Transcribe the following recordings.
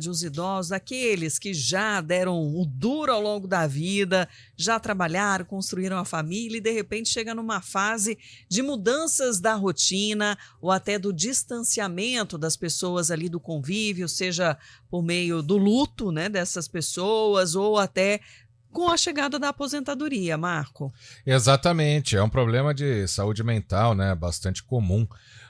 os idosos, aqueles que já deram o duro ao longo da vida, já trabalharam, construíram a família e de repente chega numa fase de mudanças da rotina ou até do distanciamento das pessoas ali do convívio, seja por meio do luto, né, dessas pessoas ou até com a chegada da aposentadoria, Marco. Exatamente, é um problema de saúde mental, né, bastante comum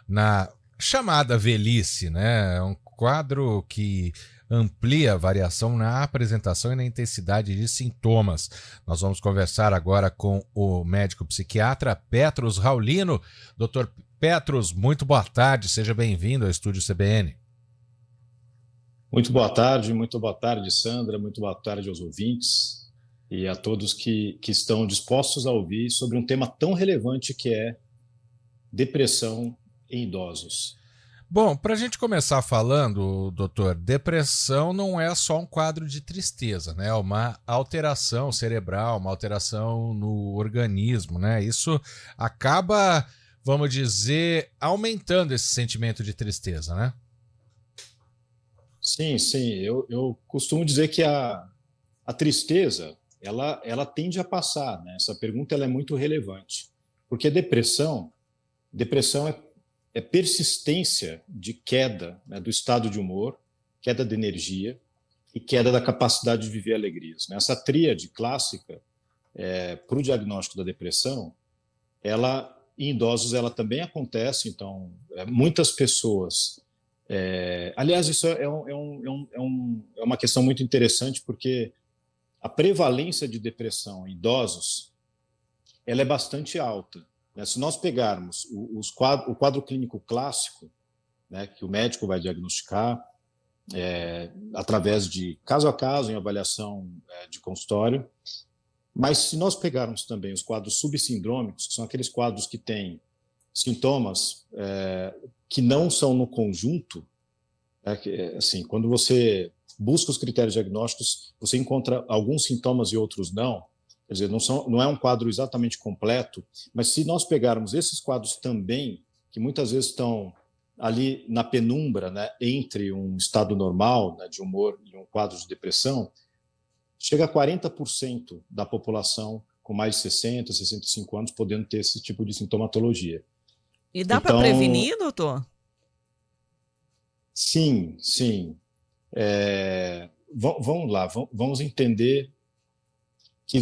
na chamada velhice, né? É um quadro que amplia a variação na apresentação e na intensidade de sintomas. Nós vamos conversar agora com o médico psiquiatra Petros Raulino. Doutor Petros, muito boa tarde, seja bem-vindo ao Estúdio CBN. Muito boa tarde, Sandra, muito boa tarde aos ouvintes e a todos que estão dispostos a ouvir sobre um tema tão relevante que é depressão em idosos. Bom, para a gente começar falando, doutor, depressão não é só um quadro de tristeza, né? É uma alteração cerebral, uma alteração no organismo, né? Isso acaba, vamos dizer, aumentando esse sentimento de tristeza, né? Sim, eu costumo dizer que a tristeza, ela tende a passar, né? Essa pergunta ela é muito relevante, porque depressão é persistência de queda, né, do estado de humor, queda de energia e queda da capacidade de viver alegrias, né? Essa tríade clássica, para o diagnóstico da depressão, ela em idosos ela também acontece. Então, muitas pessoas... aliás, isso é uma questão muito interessante, porque a prevalência de depressão em idosos ela é bastante alta. Se nós pegarmos o quadro clínico clássico, né, que o médico vai diagnosticar através de caso a caso, em avaliação de consultório, mas se nós pegarmos também os quadros subsindrômicos, que são aqueles quadros que têm sintomas que não são no conjunto, assim, quando você busca os critérios diagnósticos, você encontra alguns sintomas e outros não. Quer dizer, não é um quadro exatamente completo, mas se nós pegarmos esses quadros também, que muitas vezes estão ali na penumbra, né, entre um estado normal, né, de humor e um quadro de depressão, chega a 40% da população com mais de 60, 65 anos podendo ter esse tipo de sintomatologia. E dá para prevenir, doutor? Sim. Vamos lá, vamos entender que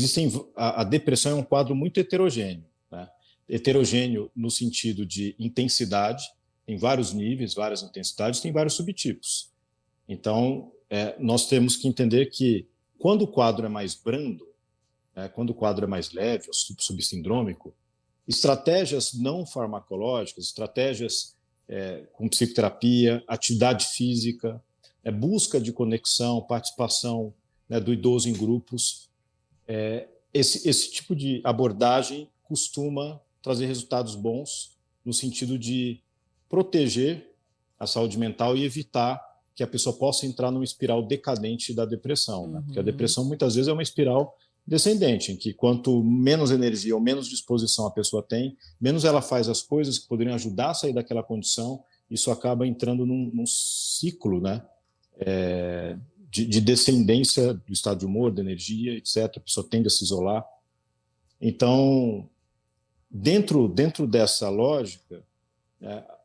a depressão é um quadro muito heterogêneo, né? Heterogêneo no sentido de intensidade, tem vários níveis, várias intensidades, tem vários subtipos. Então, nós temos que entender que quando o quadro é mais brando, quando o quadro é mais leve, subsindrômico, estratégias não farmacológicas, estratégias com psicoterapia, atividade física, busca de conexão, participação, né, do idoso em grupos, esse tipo de abordagem costuma trazer resultados bons no sentido de proteger a saúde mental e evitar que a pessoa possa entrar numa espiral decadente da depressão, né? Porque a depressão muitas vezes é uma espiral descendente, em que quanto menos energia ou menos disposição a pessoa tem, menos ela faz as coisas que poderiam ajudar a sair daquela condição. Isso acaba entrando num ciclo, né, de descendência do estado de humor, da energia, etc. A pessoa tende a se isolar. Então, dentro dessa lógica,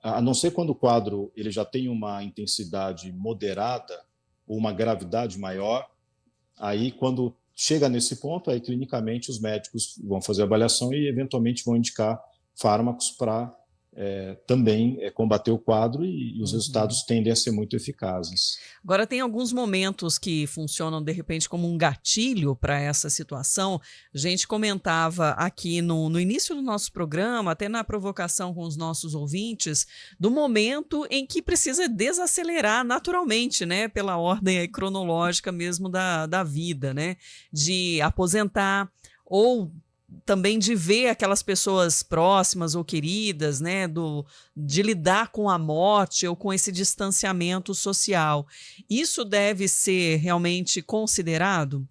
a não ser quando o quadro ele já tem uma intensidade moderada ou uma gravidade maior, aí quando chega nesse ponto, aí clinicamente os médicos vão fazer a avaliação e eventualmente vão indicar fármacos para também combater o quadro, e os resultados tendem a ser muito eficazes. Agora, tem alguns momentos que funcionam, de repente, como um gatilho para essa situação. A gente comentava aqui no início do nosso programa, até na provocação com os nossos ouvintes, do momento em que precisa desacelerar naturalmente, né, pela ordem aí cronológica mesmo da vida, né, de aposentar ou também de ver aquelas pessoas próximas ou queridas, né, de lidar com a morte ou com esse distanciamento social. Isso deve ser realmente considerado?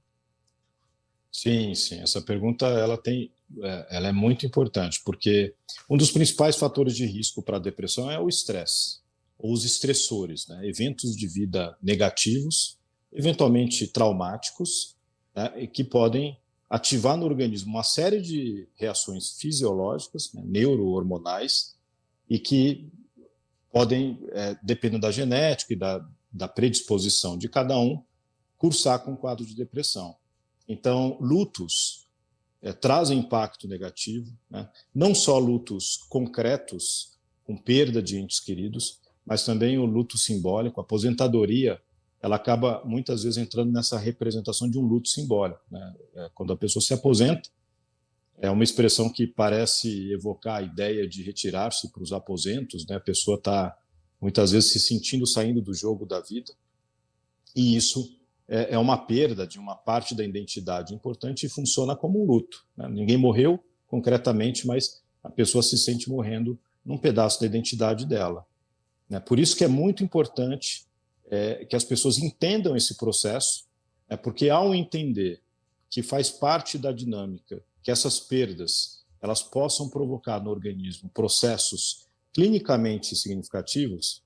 Sim. Essa pergunta ela é muito importante, porque um dos principais fatores de risco para a depressão é o estresse. ou os estressores, né? Eventos de vida negativos, eventualmente traumáticos, né? E que podem ativar no organismo uma série de reações fisiológicas, né? Neurohormonais, e que podem, dependendo da genética e da predisposição de cada um, cursar com um quadro de depressão. Então, lutos trazem impacto negativo, né? Não só lutos concretos, com perda de entes queridos, mas também o luto simbólico, a aposentadoria, ela acaba muitas vezes entrando nessa representação de um luto simbólico, né? Quando a pessoa se aposenta, é uma expressão que parece evocar a ideia de retirar-se para os aposentos, né? A pessoa está muitas vezes se sentindo saindo do jogo da vida, e isso é uma perda de uma parte da identidade importante e funciona como um luto, né? Ninguém morreu concretamente, mas a pessoa se sente morrendo num pedaço da identidade dela, né? Por isso que é muito importante que as pessoas entendam esse processo, né? Porque ao entender que faz parte da dinâmica, que essas perdas elas possam provocar no organismo processos clinicamente significativos,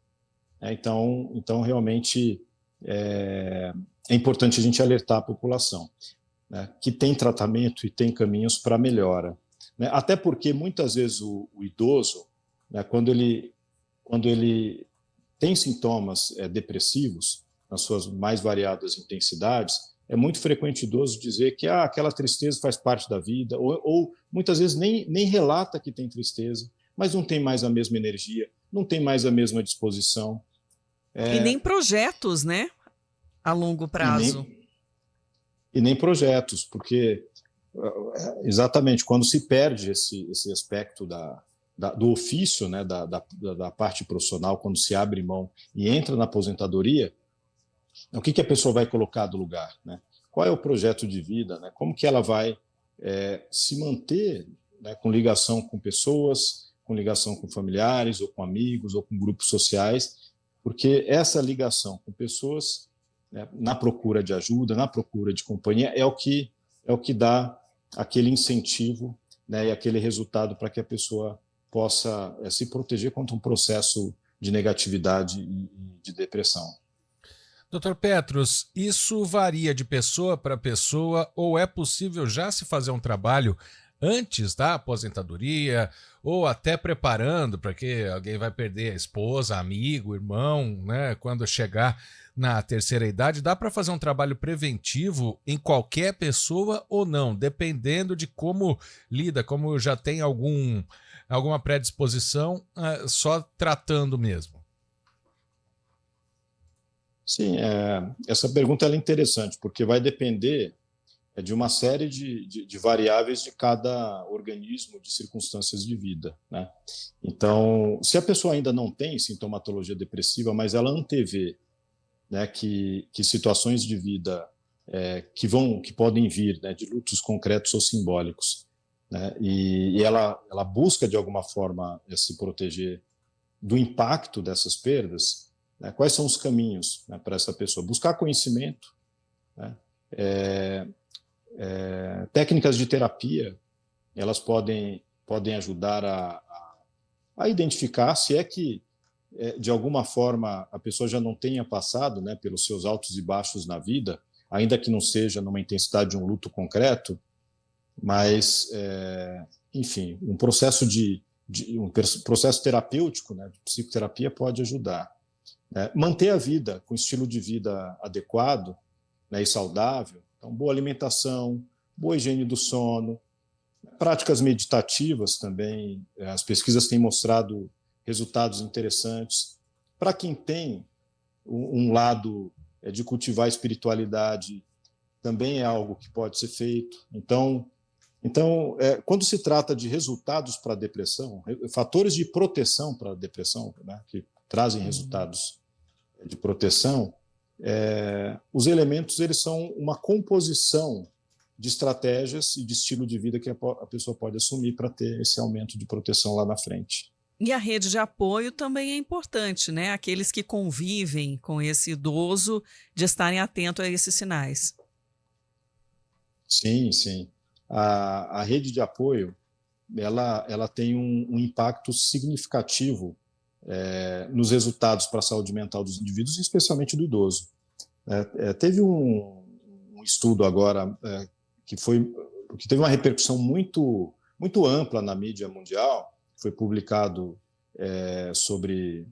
então realmente é importante a gente alertar a população, né, que tem tratamento e tem caminhos para melhora, né? Até porque muitas vezes o idoso, né, quando ele tem sintomas depressivos nas suas mais variadas intensidades, é muito frequente o idoso dizer que aquela tristeza faz parte da vida, ou muitas vezes nem relata que tem tristeza, mas não tem mais a mesma energia, não tem mais a mesma disposição. E nem projetos, né? A longo prazo. E nem projetos, porque exatamente quando se perde esse aspecto do ofício, né, da parte profissional, quando se abre mão e entra na aposentadoria, o que a pessoa vai colocar do lugar, né? Qual é o projeto de vida, né? Como que ela vai se manter, né, com ligação com pessoas, com ligação com familiares, ou com amigos, ou com grupos sociais, porque essa ligação com pessoas, né, na procura de ajuda, na procura de companhia, é o que dá aquele incentivo, né, e aquele resultado para que a pessoa possa se proteger contra um processo de negatividade e de depressão. Dr. Petros, isso varia de pessoa para pessoa ou é possível já se fazer um trabalho antes da aposentadoria ou até preparando para que alguém vai perder a esposa, amigo, irmão, né? Quando chegar na terceira idade, dá para fazer um trabalho preventivo em qualquer pessoa ou não, dependendo de como lida, como já tem alguma predisposição, só tratando mesmo. Sim, essa pergunta é interessante, porque vai depender de uma série de variáveis de cada organismo, de circunstâncias de vida, né? Então, se a pessoa ainda não tem sintomatologia depressiva, mas ela antevê, né, que situações de vida que podem vir, né, de lutos concretos ou simbólicos, né, e ela busca, de alguma forma, se proteger do impacto dessas perdas, né? Quais são os caminhos, né, para essa pessoa? Buscar conhecimento, né? Técnicas de terapia, elas podem ajudar a identificar se é que, de alguma forma, a pessoa já não tenha passado, né, pelos seus altos e baixos na vida, ainda que não seja numa intensidade de um luto concreto, mas, enfim, um processo um processo terapêutico, né, de psicoterapia pode ajudar. Manter a vida com estilo de vida adequado, né, e saudável, então boa alimentação, boa higiene do sono, práticas meditativas também, as pesquisas têm mostrado resultados interessantes. Para quem tem um lado de cultivar a espiritualidade, também é algo que pode ser feito. Então quando se trata de resultados para a depressão, fatores de proteção para a depressão, né, que trazem resultados de proteção, os elementos eles são uma composição de estratégias e de estilo de vida que a pessoa pode assumir para ter esse aumento de proteção lá na frente. E a rede de apoio também é importante, né? Aqueles que convivem com esse idoso, de estarem atentos a esses sinais. Sim, sim. A rede de apoio ela tem um impacto significativo nos resultados para a saúde mental dos indivíduos, especialmente do idoso. Teve um estudo agora que teve uma repercussão muito, muito ampla na mídia mundial, foi publicado sobre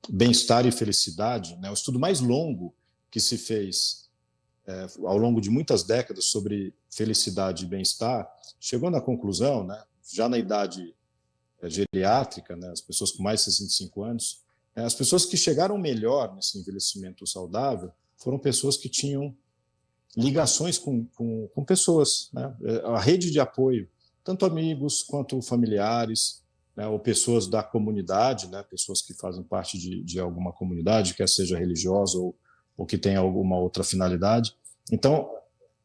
bem-estar e felicidade, né? O estudo mais longo que se fez ao longo de muitas décadas sobre felicidade e bem-estar, chegou na conclusão, né, já na idade geriátrica, né, as pessoas com mais de 65 anos, as pessoas que chegaram melhor nesse envelhecimento saudável foram pessoas que tinham ligações com pessoas, né, a rede de apoio, tanto amigos quanto familiares, né, ou pessoas da comunidade, né, pessoas que fazem parte de alguma comunidade, quer seja religiosa ou que tenha alguma outra finalidade. Então,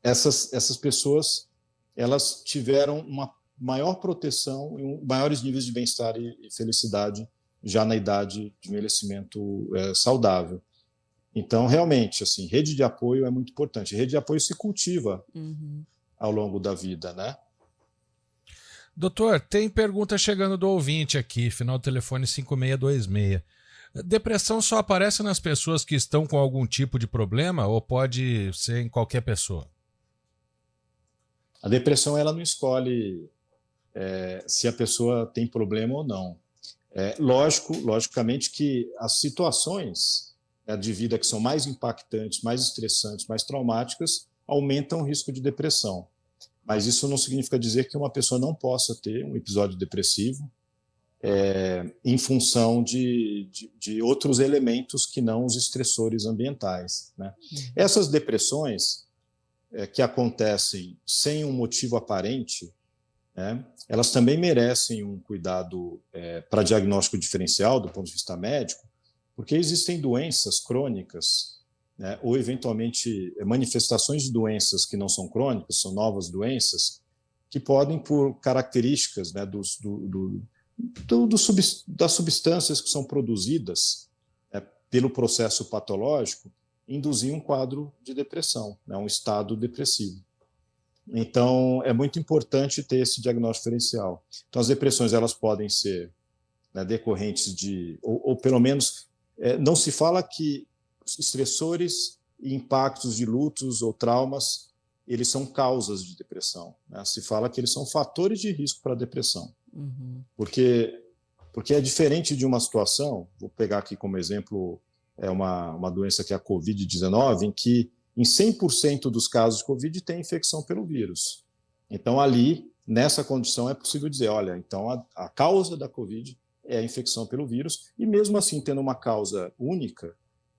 essas pessoas, elas tiveram uma maior proteção e maiores níveis de bem-estar e felicidade já na idade de envelhecimento saudável. Então, realmente, assim, rede de apoio é muito importante. Rede de apoio se cultiva ao longo da vida, né? Doutor, tem pergunta chegando do ouvinte aqui, final do telefone 5626. Depressão só aparece nas pessoas que estão com algum tipo de problema ou pode ser em qualquer pessoa? A depressão, ela não escolhe se a pessoa tem problema ou não. Logicamente que as situações de vida que são mais impactantes, mais estressantes, mais traumáticas, aumentam o risco de depressão. Mas isso não significa dizer que uma pessoa não possa ter um episódio depressivo em função de outros elementos que não os estressores ambientais, né? Essas depressões que acontecem sem um motivo aparente, né, elas também merecem um cuidado para diagnóstico diferencial do ponto de vista médico, porque existem doenças crônicas, né, ou eventualmente manifestações de doenças que não são crônicas, são novas doenças, que podem, por características, né, das substâncias que são produzidas pelo processo patológico, induzir um quadro de depressão, né, um estado depressivo. Então, é muito importante ter esse diagnóstico diferencial. Então, as depressões, elas podem ser, né, decorrentes ou pelo menos, não se fala que estressores e impactos de lutos ou traumas, eles são causas de depressão, né? Se fala que eles são fatores de risco para a depressão. Porque é diferente de uma situação, vou pegar aqui como exemplo uma doença que é a Covid-19, em que em 100% dos casos de Covid tem infecção pelo vírus. Então, ali, nessa condição, é possível dizer, olha, então a causa da Covid é a infecção pelo vírus, e mesmo assim, tendo uma causa única,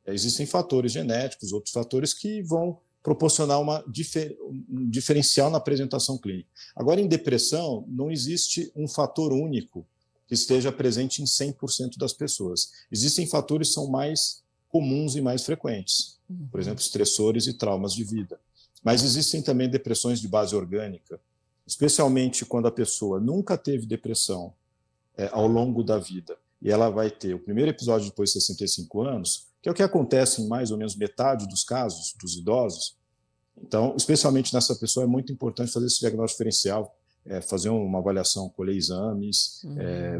existem fatores genéticos, outros fatores que vão proporcionar um diferencial na apresentação clínica. Agora, em depressão, não existe um fator único que esteja presente em 100% das pessoas. Existem fatores que são mais comuns e mais frequentes, por exemplo, estressores e traumas de vida. Mas existem também depressões de base orgânica, especialmente quando a pessoa nunca teve depressão ao longo da vida, e ela vai ter o primeiro episódio depois de 65 anos, que é o que acontece em mais ou menos metade dos casos dos idosos. Então, especialmente nessa pessoa, é muito importante fazer esse diagnóstico diferencial, fazer uma avaliação, colher exames,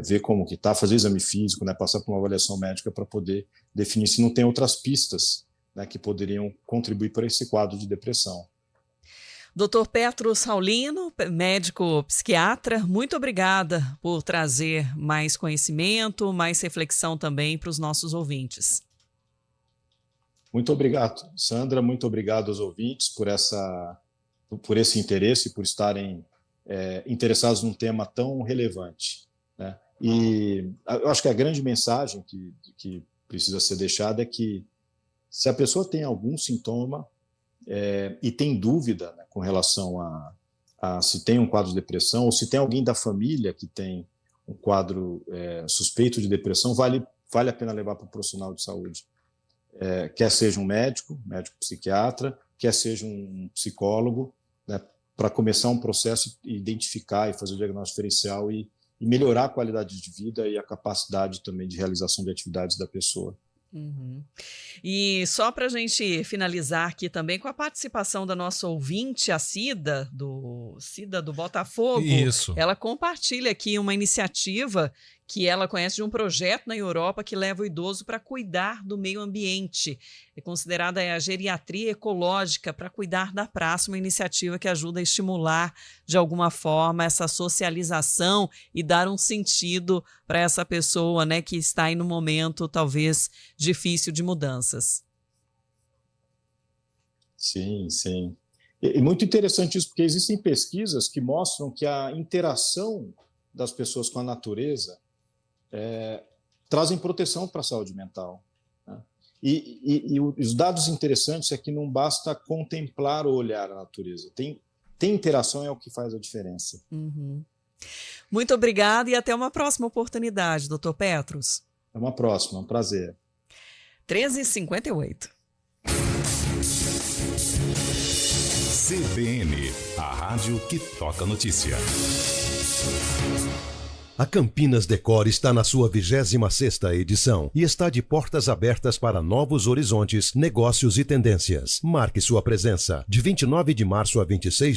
ver como que está, fazer exame físico, né, passar por uma avaliação médica para poder definir se não tem outras pistas, né, que poderiam contribuir para esse quadro de depressão. Dr. Petros Raulino, médico psiquiatra, muito obrigada por trazer mais conhecimento, mais reflexão também para os nossos ouvintes. Muito obrigado, Sandra, muito obrigado aos ouvintes por esse interesse, por estarem interessados num tema tão relevante, né? E eu acho que a grande mensagem que precisa ser deixada é que se a pessoa tem algum sintoma e tem dúvida, né, com relação a se tem um quadro de depressão ou se tem alguém da família que tem um quadro suspeito de depressão, vale a pena levar para o profissional de saúde. Quer seja um médico psiquiatra, quer seja um psicólogo, né, para começar um processo e identificar e fazer o diagnóstico diferencial e melhorar a qualidade de vida e a capacidade também de realização de atividades da pessoa. E só para a gente finalizar aqui também com a participação da nossa ouvinte, a Cida do Botafogo. Isso. Ela compartilha aqui uma iniciativa que ela conhece de um projeto na Europa que leva o idoso para cuidar do meio ambiente. É considerada a geriatria ecológica para cuidar da praça, uma iniciativa que ajuda a estimular, de alguma forma, essa socialização e dar um sentido para essa pessoa, né, que está aí num momento, talvez, difícil de mudanças. Sim, sim. E muito interessante isso, porque existem pesquisas que mostram que a interação das pessoas com a natureza trazem proteção para a saúde mental, né? E os dados interessantes é que não basta contemplar ou olhar a natureza. Tem interação, é o que faz a diferença. Uhum. Muito obrigada e até uma próxima oportunidade, Dr. Petros. É uma próxima, um prazer. 13h58. CBN, a rádio que toca notícia. A Campinas Decor está na sua 26ª edição e está de portas abertas para novos horizontes, negócios e tendências. Marque sua presença de 29 de março a 26